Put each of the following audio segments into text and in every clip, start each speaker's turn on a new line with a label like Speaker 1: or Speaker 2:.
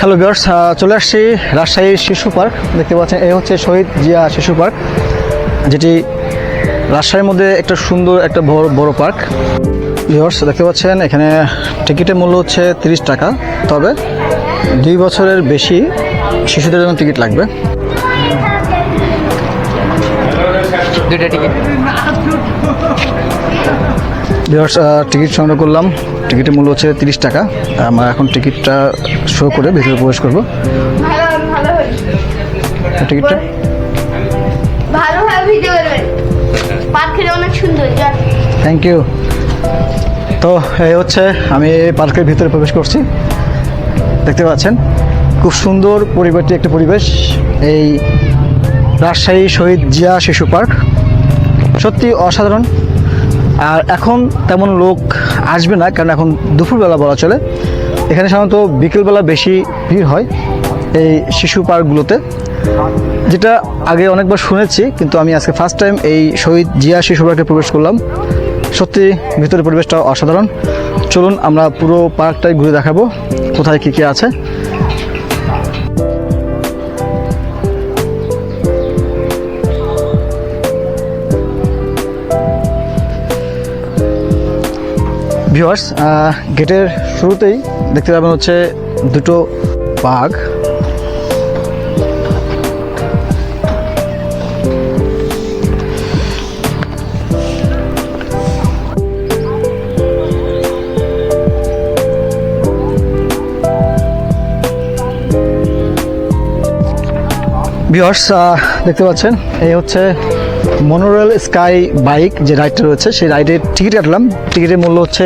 Speaker 1: Hello viewers, চলে আসছি রাজশাহী শিশু পার্ক। দেখতে পাচ্ছেন এই হচ্ছে শহীদ জিয়া শিশু পার্ক, যেটি রাজশাহীর মধ্যে একটা সুন্দর একটা বড় পার্ক। ভিউয়ার্স দেখতে পাচ্ছেন এখানে টিকিটের মূল্য হচ্ছে 30 টাকা, তবে 2 বছরের বেশি শিশুদের জন্য টিকিট লাগবে।
Speaker 2: দুইটা টিকিট।
Speaker 1: ভিউয়ার্স টিকিট সংগ্রহ করলাম, টিকিটের মূল্য হচ্ছে 30 টাকা। আমরা এখন টিকিটটা শো করে ভিতরে প্রবেশ করবো। টিকিটটা
Speaker 3: ভালোভাবে ভিডিও করবেন, পার্কের অনেক সুন্দর।
Speaker 1: Thank you. তো এই হচ্ছে আমি পার্কের ভিতরে প্রবেশ করছি। দেখতে পাচ্ছেন খুব সুন্দর পরিপাটি একটা পরিবেশ, এই রাজশাহী শহীদ জিয়া শিশু পার্ক সত্যি অসাধারণ। আর এখন তেমন লোক আসবে না, কারণ এখন দুপুরবেলা বলা চলে। এখানে সাধারণত বিকেলবেলা বেশি ভিড় হয় এই শিশু পার্কগুলোতে, যেটা আগে অনেকবার শুনেছি, কিন্তু আমি আজকে ফার্স্ট টাইম এই শহীদ জিয়া শিশু পার্কে প্রবেশ করলাম। সত্যি ভিতরের পরিবেশটা অসাধারণ। চলুন আমরা পুরো পার্কটাই ঘুরে দেখাবো কোথায় কী কী আছে। ভিউয়ার্স গেটের শুরুতেই দেখতে পাবেন হচ্ছে দুটো বাঘ। ভিউয়ার্স দেখতে পাচ্ছেন এই হচ্ছে মনোরেল স্কাই বাইক যে রাইডটা রয়েছে, সেই রাইডের টিকিট কাটলাম। টিকিটের মূল্য হচ্ছে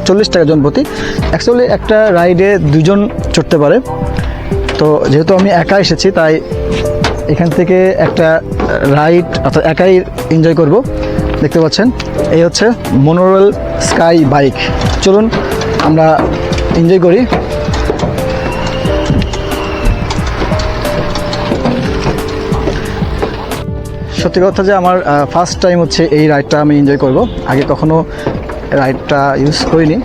Speaker 1: 40 টাকা জন প্রতি। অ্যাকচুয়ালি একটা রাইডে 2 জন চড়তে পারে, তো যেহেতু আমি একা এসেছি তাই এখান থেকে একটা রাইড অর্থাৎ একাই এনজয় করব। দেখতে পাচ্ছেন এই হচ্ছে মনোরেল স্কাই বাইক। চলুন আমরা এনজয় করি। সত্যি কথা যে আমার ফার্স্ট টাইম হচ্ছে এই রাইডটা আমি এনজয় করব। আগে কখনো রাইডটা ইউজ করিনি,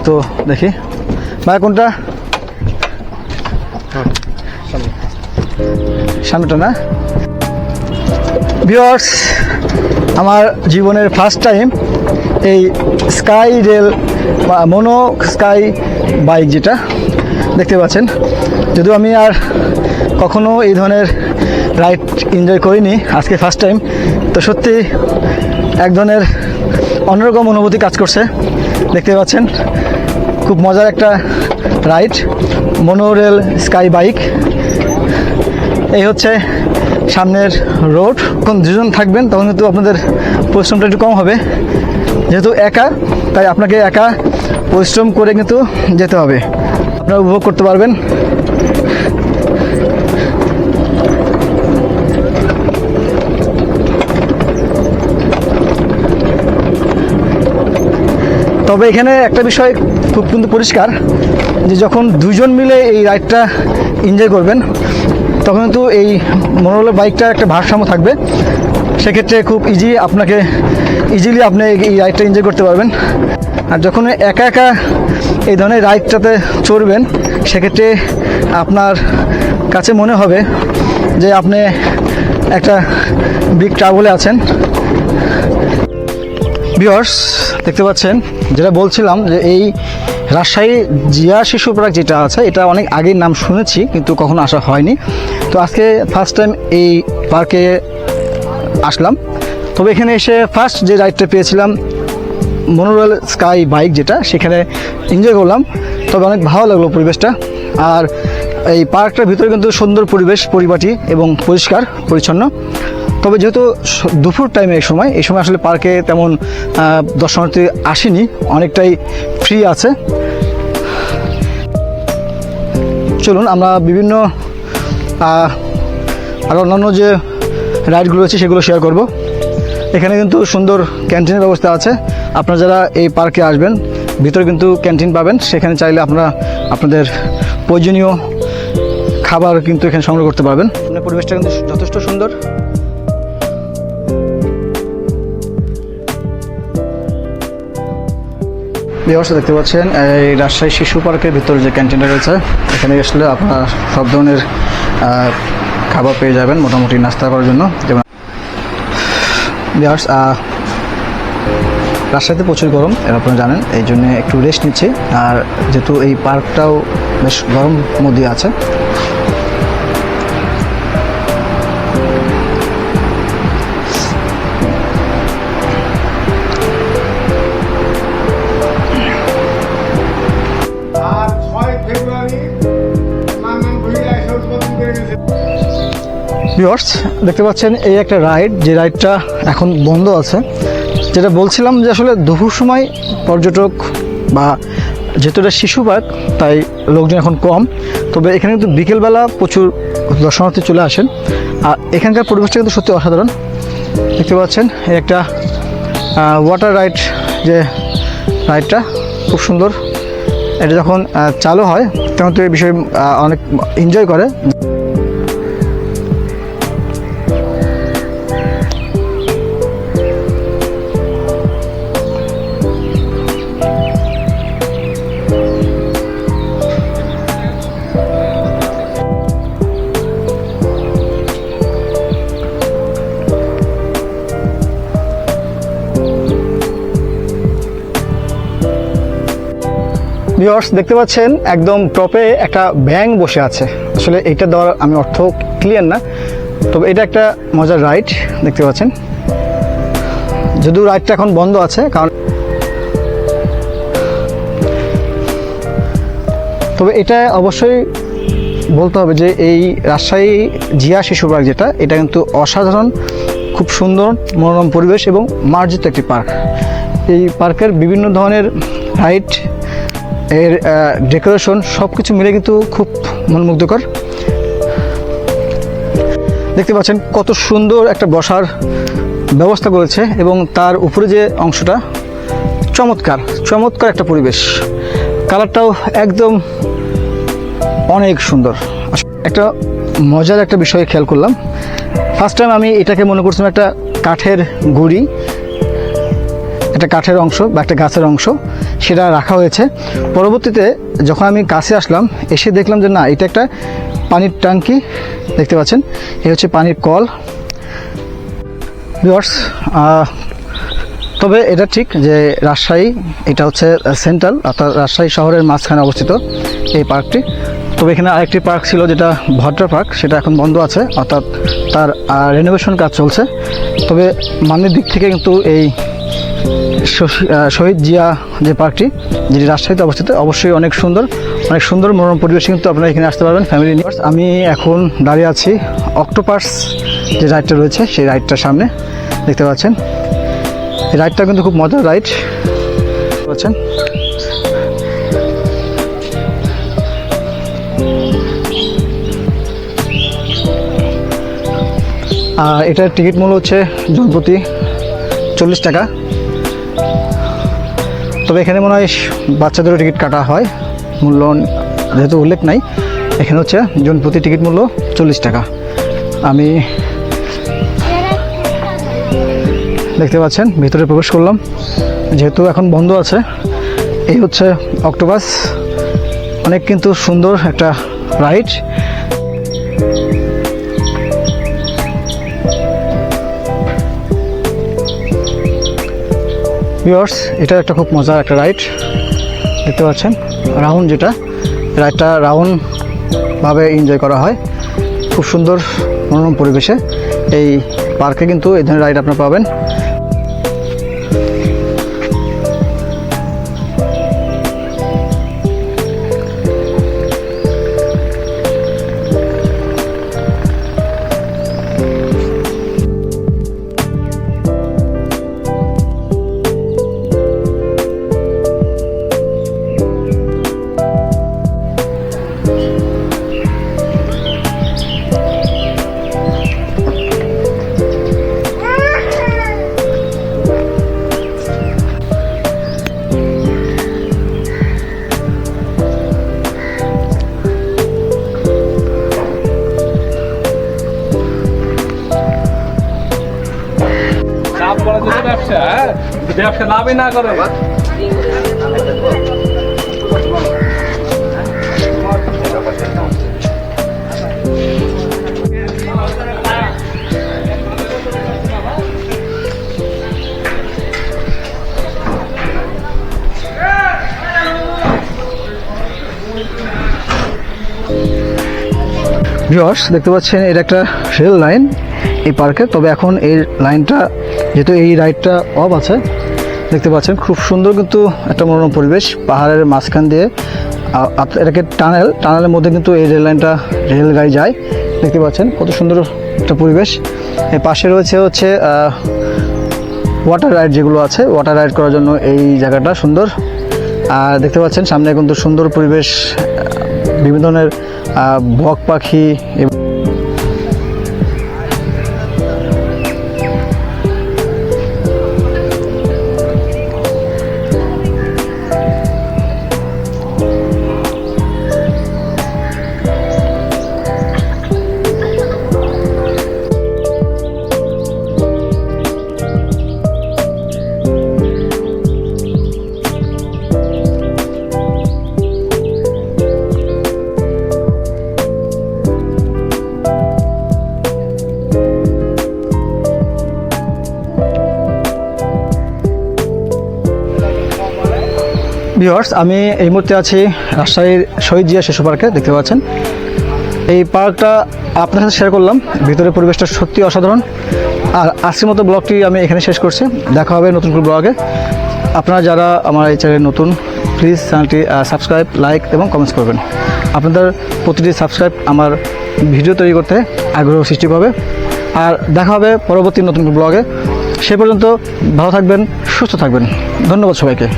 Speaker 1: তো দেখি ভাই কোনটা, সামনেটা না। ভিউয়ার্স আমার জীবনের ফার্স্ট টাইম এই স্কাই রেল বা মনো স্কাই বাইক যেটা দেখতে পাচ্ছেন। যদিও আমি আর কখনো এই ধরনের রাইড এনজয় করিনি, আজকে ফার্স্ট টাইম। তো সত্যি এক ধরনের অন্যরকম অনুভূতি কাজ করছে। দেখতে পাচ্ছেন খুব মজার একটা রাইড, মনোরেল স্কাই বাইক। এই হচ্ছে সামনের রোড। যখন 2 জন থাকবেন তখন কিন্তু আপনাদের পরিশ্রমটা একটু কম হবে, যেহেতু একা, তাই আপনাকে একা পরিশ্রম করে কিন্তু যেতে হবে, আপনারা উপভোগ করতে পারবেন। তবে এখানে একটা বিষয় খুব কিন্তু পরিষ্কার, যে যখন 2 জন মিলে এই রাইডটা এনজয় করবেন তখন কিন্তু এই মনোরোলার বাইকটা একটা ভারসাম্য থাকবে। সেক্ষেত্রে খুব ইজিলি আপনি এই রাইডটা এনজয় করতে পারবেন। আর যখন একা একা এই ধরনের রাইডটাতে চড়বেন, সেক্ষেত্রে আপনার কাছে মনে হবে যে আপনি একটা বিগ ট্রাভেলে আছেন। ভিউয়ার্স দেখতে পাচ্ছেন যেটা বলছিলাম, যে এই রাজশাহী জিয়া শিশু পার্ক যেটা আছে, এটা অনেক আগের নাম শুনেছি কিন্তু কখনো আসা হয়নি। তো আজকে ফার্স্ট টাইম এই পার্কে আসলাম। তবে এখানে এসে ফার্স্ট যে রাইডটা পেয়েছিলাম মনোরেল স্কাই বাইক যেটা, সেখানে এনজয় করলাম। তবে অনেক ভালো লাগলো পরিবেশটা। আর এই পার্কটার ভিতরে কিন্তু সুন্দর পরিবেশ, পরিপাটি এবং পরিষ্কার পরিচ্ছন্ন। তবে যেহেতু দুপুর টাইমে এই সময় আসলে পার্কে তেমন দর্শনার্থী আসেনি, অনেকটাই ফ্রি আছে। চলুন আমরা বিভিন্ন আর অন্যান্য যে রাইডগুলো আছে সেগুলো শেয়ার করব। এখানে কিন্তু সুন্দর ক্যান্টিনের ব্যবস্থা আছে। আপনারা যারা এই পার্কে আসবেন, ভিতরে কিন্তু ক্যান্টিন পাবেন, সেখানে চাইলে আপনারা আপনাদের প্রয়োজনীয় খাবার কিন্তু এখানে সংগ্রহ করতে পারবেন। পরিবেশটা কিন্তু যথেষ্ট সুন্দর। ভিউয়ার্স দেখতে পাচ্ছেন এই রাজশাহী শিশু পার্কের ভিতরে যে ক্যান্টিনটা রয়েছে এখানে আসলে আপনারা সব ধরনের খাবার পেয়ে যাবেন মোটামুটি নাস্তা করার জন্য। যেমন ভিউয়ার্স রাজশাহীতে প্রচুর গরম এর আপনারা জানেন, এই জন্য একটু রেস্ট নিচ্ছি। আর যেহেতু এই পার্কটাও বেশ গরম মধ্যে আছে,
Speaker 4: আর 6 ফেব্রুয়ারি নানান ভূঁইয়া এসে উদ্বোধন করে গেছে।
Speaker 1: ভিউয়ার্স দেখতে পাচ্ছেন এই একটা রাইড, যে রাইডটা এখন বন্ধ আছে। যেটা বলছিলাম যে আসলে দুপুর সময় পর্যটক বা যেহেতু এটা শিশু পার্ক তাই লোকজন এখন কম, তবে এখানে কিন্তু বিকেলবেলা প্রচুর দর্শনার্থী চলে আসেন। আর এখানকার পরিবেশটা কিন্তু সত্যি অসাধারণ। দেখতে পাচ্ছেন এই একটা ওয়াটার রাইড, যে রাইডটা খুব সুন্দর। এটা যখন চালু হয় তখন তো এই বিষয়ে অনেক এনজয় করে। ভিউয়ার্স দেখতে পাচ্ছেন একদম টপে একটা ব্যাঙ বসে আছে। আসলে এইটা দেওয়ার আমি অর্থ ক্লিয়ার না, তবে এটা একটা মজার রাইড দেখতে পাচ্ছেন। যদিও রাইডটা এখন বন্ধ আছে, কারণ তবে এটা অবশ্যই বলতে হবে যে এই রাজশাহী জিয়া শিশু পার্ক যেটা, এটা কিন্তু অসাধারণ, খুব সুন্দর মনোরম পরিবেশ এবং মার্জিত একটি পার্ক। এই পার্কের বিভিন্ন ধরনের রাইড, এর ডেকোরেশন সব কিছু মিলে কিন্তু খুব মনমুগ্ধকর। দেখতে পাচ্ছেন কত সুন্দর একটা বসার ব্যবস্থা করেছে এবং তার উপরে যে অংশটা চমৎকার চমৎকার একটা পরিবেশ। কালারটাও একদম অনেক সুন্দর। একটা মজার একটা বিষয় খেয়াল করলাম, ফার্স্ট টাইম আমি এটাকে মনে করছিলাম একটা কাঠের গুঁড়ি, একটা কাঠের অংশ বা একটা গাছের অংশ, সেটা রাখা হয়েছে। পরবর্তীতে যখন আমি কাছে আসলাম, এসে দেখলাম যে না, এটা একটা পানির ট্যাঙ্কি। দেখতে পাচ্ছেন এই হচ্ছে পানির কল। ভিউয়ার্স তবে এটা ঠিক যে রাজশাহী এটা হচ্ছে সেন্ট্রাল, অর্থাৎ রাজশাহী শহরের মাঝখানে অবস্থিত এই পার্কটি। তবে এখানে আরেকটি পার্ক ছিল যেটা ভদ্র পার্ক, সেটা এখন বন্ধ আছে, অর্থাৎ তার রেনোভেশন কাজ চলছে। তবে মানের দিক থেকে কিন্তু এই শহীদ জিয়া যে পার্কটি, যেটি রাজশাহীতে অবস্থিত, অবশ্যই অনেক সুন্দর মনোরম পরিবেশে কিন্তু আপনারা এখানে আসতে পারবেন ফ্যামিলি নিয়ে। আমি এখন দাঁড়িয়ে আছি অক্টোপাস যে রাইডটা রয়েছে সেই রাইডটার সামনে। দেখতে পাচ্ছেন এই রাইডটা কিন্তু খুব মজার রাইড পাচ্ছেন। আর এটার টিকিট মূল্য হচ্ছে জনপ্রতি 40 টাকা। তবে এখানে মনে হয় বাচ্চাদেরও টিকিট কাটা হয়, মূল্য যেহেতু উল্লেখ নাই। এখানে হচ্ছে জনপ্রতি টিকিট মূল্য 40 টাকা। আমি দেখতে পাচ্ছেন ভিতরে প্রবেশ করলাম, যেহেতু এখন বন্ধ আছে। এই হচ্ছে অক্টোপাস, অনেক কিন্তু সুন্দর একটা রাইড। ভিউয়ার্স এটা একটা খুব মজার একটা রাইড দেখতে পাচ্ছেন, রাউন্ড, যেটা রাইডটা রাউন্ডভাবে এনজয় করা হয় খুব সুন্দর মনোরম পরিবেশে। এই পার্কে কিন্তু এই ধরনের রাইড আপনারা পাবেন।
Speaker 5: ব্যবসা লাভই না করে
Speaker 1: ভিউয়ার্স, দেখতে পাচ্ছেন এটা একটা রেল লাইন এই পার্কে। তবে এখন এই লাইনটা যেহেতু এই রাইডটা অফ আছে, দেখতে পাচ্ছেন খুব সুন্দর কিন্তু একটা মনোরম পরিবেশ পাহাড়ের মাঝখান দিয়ে। এটাকে টানেলের মধ্যে কিন্তু এই রেল লাইনটা, রেল গাড়ি যায়। দেখতে পাচ্ছেন কত সুন্দর একটা পরিবেশ। এর পাশে রয়েছে হচ্ছে ওয়াটার রাইড, যেগুলো আছে ওয়াটার রাইড করার জন্য এই জায়গাটা সুন্দর। আর দেখতে পাচ্ছেন সামনে কিন্তু সুন্দর পরিবেশ, বিভিন্ন ধরনের বক পাখি এবং ভিউয়ার্স, আমি এই মুহূর্তে আছি রাজশাহীর শহীদ জিয়া শিশু পার্কে। দেখতে পাচ্ছেন এই পার্কটা আপনার সাথে শেয়ার করলাম। ভিতরের পরিবেশটা সত্যি অসাধারণ। আর আজকের মতো ব্লগটি আমি এখানে শেষ করছি। দেখা হবে নতুন কোনো ব্লগে। আপনারা যারা আমার এই চ্যানেলে নতুন, প্লিজ চ্যানেলটি সাবস্ক্রাইব, লাইক এবং কমেন্টস করবেন। আপনাদের প্রতিটি সাবস্ক্রাইব আমার ভিডিও তৈরি করতে আগ্রহ সৃষ্টি হবে। আর দেখা হবে পরবর্তী নতুন ব্লগে। সে পর্যন্ত ভালো থাকবেন, সুস্থ থাকবেন। ধন্যবাদ সবাইকে।